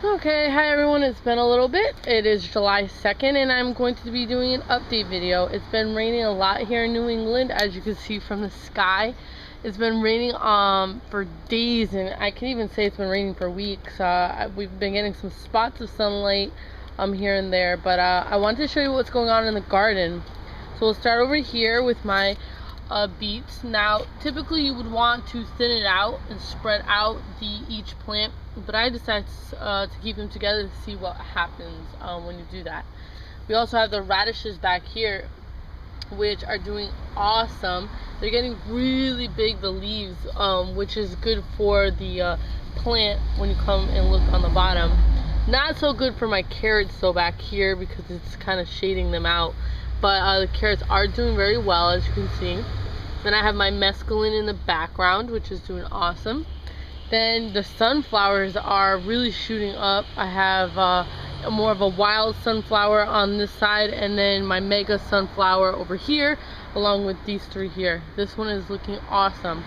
Okay, hi everyone, it's been a little bit. It is July 2nd and I'm going to be doing an update video. It's been raining a lot here in New England, as you can see from the sky. It's been raining for days, and I can even say it's been raining for weeks. We've been getting some spots of sunlight here and there, but I wanted to show you what's going on in the garden. So we'll start over here with my beets. Now, typically you would want to thin it out and spread out each plant, but I decided to keep them together to see what happens when you do that. We also have the radishes back here, which are doing awesome. They're getting really big, the leaves, which is good for the plant when you come and look on the bottom. Not so good for my carrots though back here, because it's kind of shading them out. But the carrots are doing very well, as you can see. Then I have my mesclun in the background, which is doing awesome. Then the sunflowers are really shooting up. I have more of a wild sunflower on this side, and then my mega sunflower over here, along with these three here. This one is looking awesome.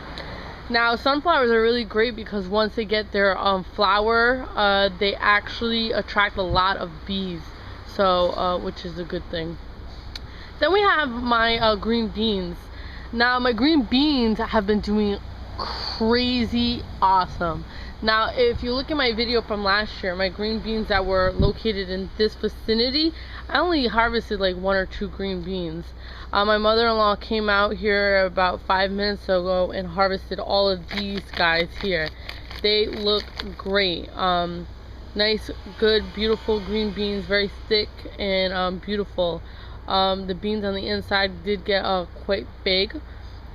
Now, sunflowers are really great because once they get their flower, they actually attract a lot of bees, so which is a good thing. Then we have my green beans. Now, my green beans have been doing crazy awesome. Now, if you look at my video from last year, my green beans that were located in this vicinity, I only harvested like 1 or 2 green beans. My mother-in-law came out here about 5 minutes ago and harvested all of these guys here. They look great. Nice, good, beautiful green beans, very thick and beautiful. The beans on the inside did get quite big,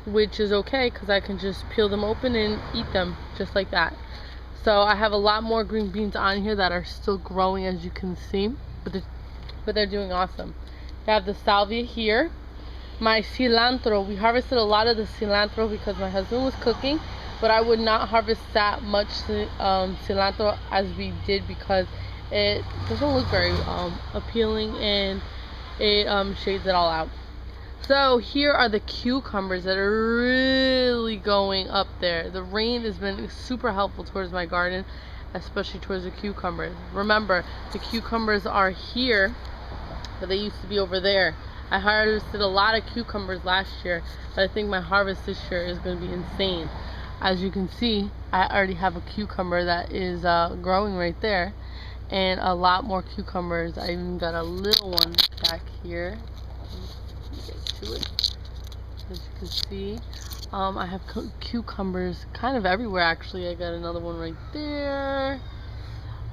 which is okay because I can just peel them open and eat them just like that. So I have a lot more green beans on here that are still growing, as you can see, but they're doing awesome. I have the salvia here. My cilantro, we harvested a lot of the cilantro because my husband was cooking, but I would not harvest that much cilantro as we did because it doesn't look very appealing, and it shades it all out. So here are the cucumbers that are really going up there. The rain has been super helpful towards my garden, especially towards the cucumbers. Remember, the cucumbers are here, but they used to be over there. I harvested a lot of cucumbers last year, but I think my harvest this year is going to be insane. As you can see, I already have a cucumber that is growing right there, and a lot more cucumbers. I even got a little one back here. Get to it. As you can see, I have cucumbers kind of everywhere. Actually, I got another one right there.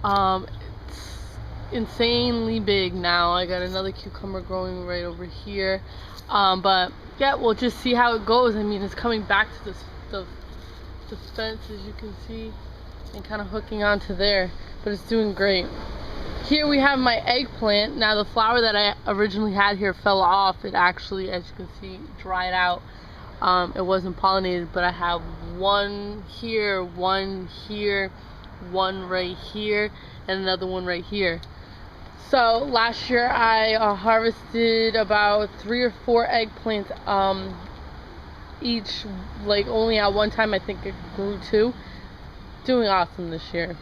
It's insanely big now. I got another cucumber growing right over here. But yeah, we'll just see how it goes. I mean, it's coming back to the fence, as you can see, and kind of hooking onto there, but it's doing great. Here we have my eggplant. Now, the flower that I originally had here fell off. It actually, as you can see, dried out. It wasn't pollinated, but I have one here, one right here, and another one right here. So last year I harvested about 3 or 4 eggplants each, like only at one time. I think it grew 2. Doing awesome this year.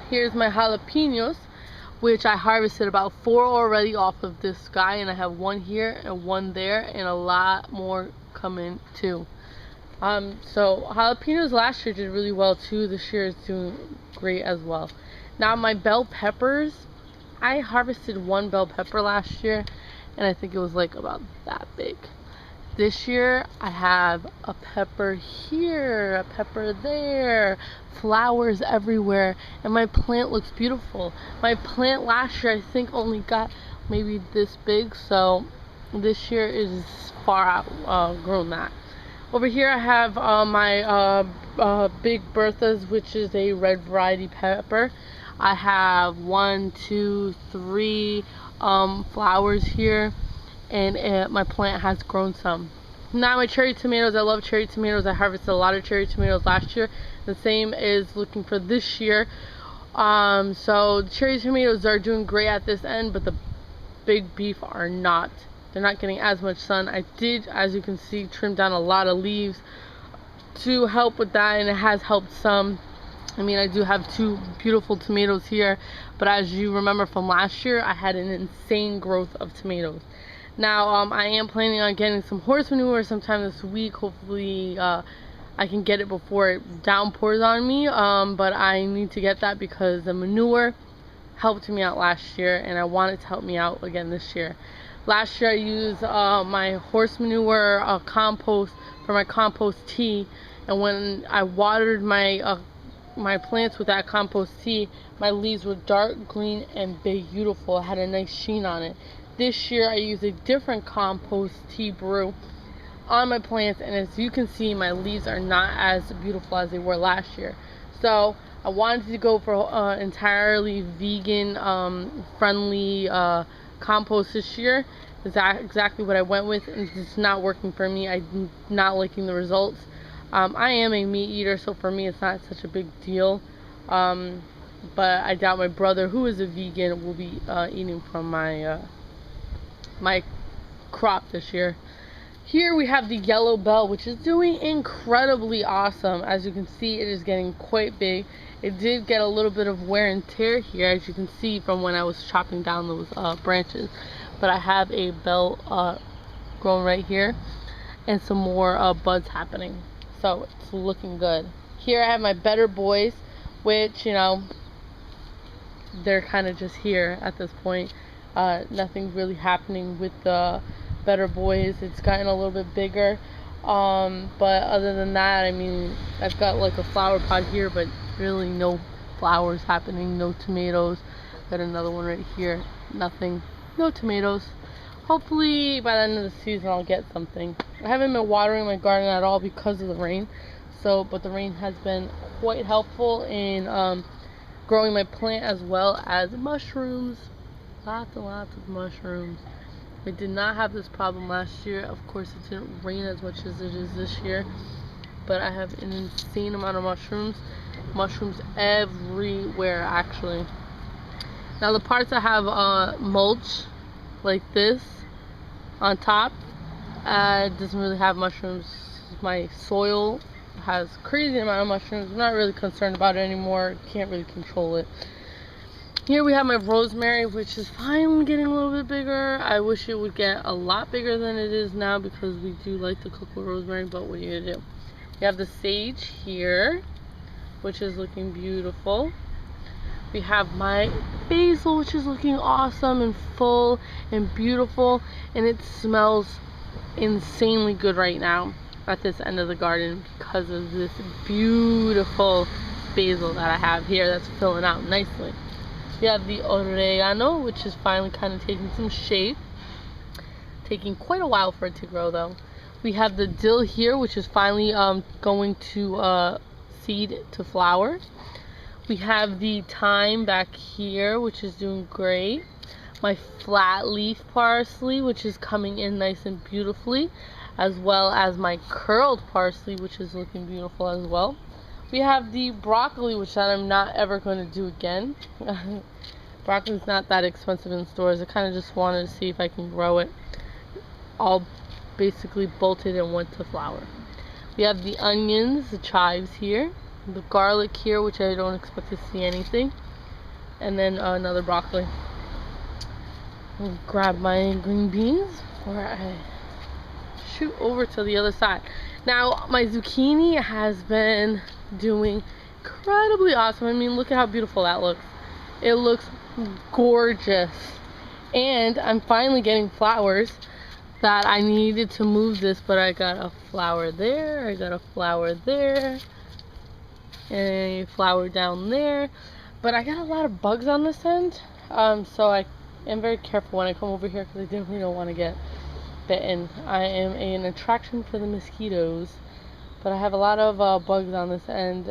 Here's my jalapenos, which I harvested about 4 already off of this guy, and I have 1 here and 1 there, and a lot more coming too. So jalapenos last year did really well too. This year is doing great as well. Now, my bell peppers, I harvested 1 bell pepper last year, and I think it was like about that big. This year I have a pepper here, a pepper there, flowers everywhere, and my plant looks beautiful. My plant last year I think only got maybe this big, so this year is far outgrown that. Over here I have my Big Berthas, which is a red variety pepper. I have 1, 2, 3 flowers here, and my plant has grown some. Now, my cherry tomatoes, I love cherry tomatoes. I harvested a lot of cherry tomatoes last year. The same is looking for this year. So the cherry tomatoes are doing great at this end, but the big beef are not. They're not getting as much sun. I did, as you can see, trim down a lot of leaves to help with that, and it has helped some. I mean, I do have 2 beautiful tomatoes here, but as you remember from last year, I had an insane growth of tomatoes. Now, I am planning on getting some horse manure sometime this week. Hopefully, I can get it before it downpours on me, but I need to get that because the manure helped me out last year, and I want it to help me out again this year. Last year, I used my horse manure compost for my compost tea, and when I watered my plants with that compost tea, my leaves were dark green and beautiful. It had a nice sheen on it. This year I used a different compost tea brew on my plants, and as you can see, my leaves are not as beautiful as they were last year. So I wanted to go for entirely vegan friendly compost this year. Is that exactly what I went with, and it's not working for me. I'm not liking the results. I am a meat eater, so for me it's not such a big deal, but I doubt my brother, who is a vegan, will be eating from my my crop this year. Here we have the yellow bell, which is doing incredibly awesome. As you can see, it is getting quite big. It did get a little bit of wear and tear here, as you can see from when I was chopping down those branches, but I have a bell growing right here and some more buds happening. So it's looking good. Here I have my Better Boys, which, you know, they're kind of just here at this point. Nothing's really happening with the Better Boys. It's gotten a little bit bigger. But other than that, I mean, I've got like a flower pot here, but really no flowers happening, no tomatoes. Got another one right here. Nothing. No tomatoes. Hopefully by the end of the season I'll get something. I haven't been watering my garden at all because of the rain. But the rain has been quite helpful in growing my plant as well as mushrooms. Lots and lots of mushrooms. I did not have this problem last year. Of course, it didn't rain as much as it is this year. But I have an insane amount of mushrooms. Mushrooms everywhere, actually. Now, the parts that have mulch, like this, on top, doesn't really have mushrooms. My soil has crazy amount of mushrooms. I'm not really concerned about it anymore. Can't really control it. Here we have my rosemary, which is finally getting a little bit bigger. I wish it would get a lot bigger than it is now because we do like to cook with rosemary, but what are you gonna do? We have the sage here, which is looking beautiful. We have my basil, which is looking awesome and full and beautiful, and it smells insanely good right now at this end of the garden because of this beautiful basil that I have here that's filling out nicely. We have the oregano, which is finally kind of taking some shape. Taking quite a while for it to grow though. We have the dill here, which is finally going to seed to flower. We have the thyme back here, which is doing great. My flat leaf parsley, which is coming in nice and beautifully, as well as my curled parsley, which is looking beautiful as well. We have the broccoli, which I'm not ever going to do again. Broccoli's not that expensive in stores. I kind of just wanted to see if I can grow it. All basically bolted and went to flower. We have the onions, the chives here. The garlic here, which I don't expect to see anything. And then another broccoli. I'll grab my green beans before I shoot over to the other side. Now, my zucchini has been doing incredibly awesome. I mean, look at how beautiful that looks. It looks gorgeous. And I'm finally getting flowers that I needed to move this, but I got a flower there, I got a flower there, and a flower down there. But I got a lot of bugs on this end, so I am very careful when I come over here because I definitely don't want to get bitten. I am an attraction for the mosquitoes, but I have a lot of bugs on this end,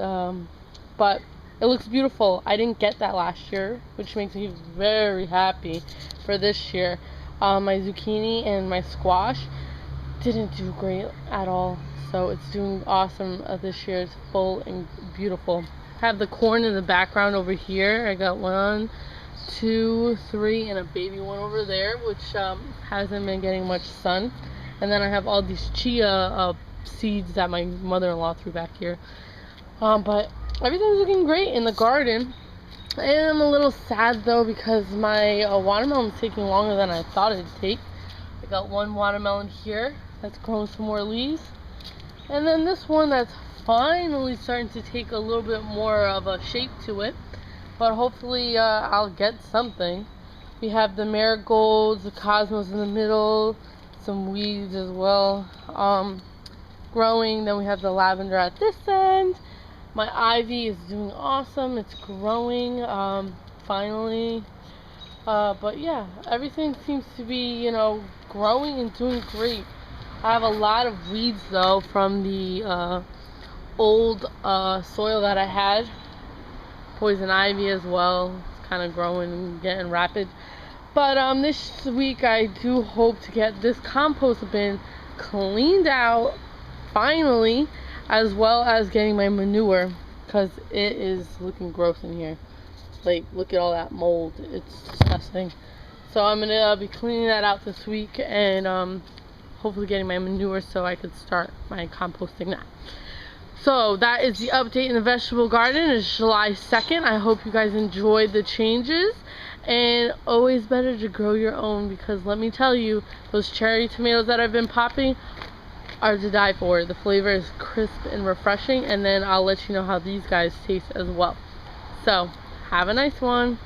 but it looks beautiful. I didn't get that last year, which makes me very happy for this year. My zucchini and my squash didn't do great at all, so it's doing awesome this year. It's full and beautiful. I have the corn in the background over here. I got 1, 2, 3, and a baby one over there, which hasn't been getting much sun. And then I have all these chia seeds that my mother-in-law threw back here. But everything's looking great in the garden. I am a little sad though because my watermelon's taking longer than I thought it'd take. I got one watermelon here that's growing some more leaves, and then this one that's finally starting to take a little bit more of a shape to it, but hopefully I'll get something. We have the marigolds, the cosmos in the middle, some weeds as well growing. Then we have the lavender at this end. My ivy is doing awesome. It's growing finally. But yeah, everything seems to be, you know, growing and doing great. I have a lot of weeds though from the old soil that I had. Poison ivy as well. It's kind of growing and getting rapid. But this week I do hope to get this compost bin cleaned out finally, as well as getting my manure, because it is looking gross in here. Like, look at all that mold. It's disgusting. So I'm gonna be cleaning that out this week, and hopefully getting my manure so I could start my composting that. So that is the update in the vegetable garden. It's July 2nd. I hope you guys enjoyed the changes, and always better to grow your own, because let me tell you, those cherry tomatoes that I've been popping are to die for. The flavor is crisp and refreshing, and then I'll let you know how these guys taste as well. So have a nice one.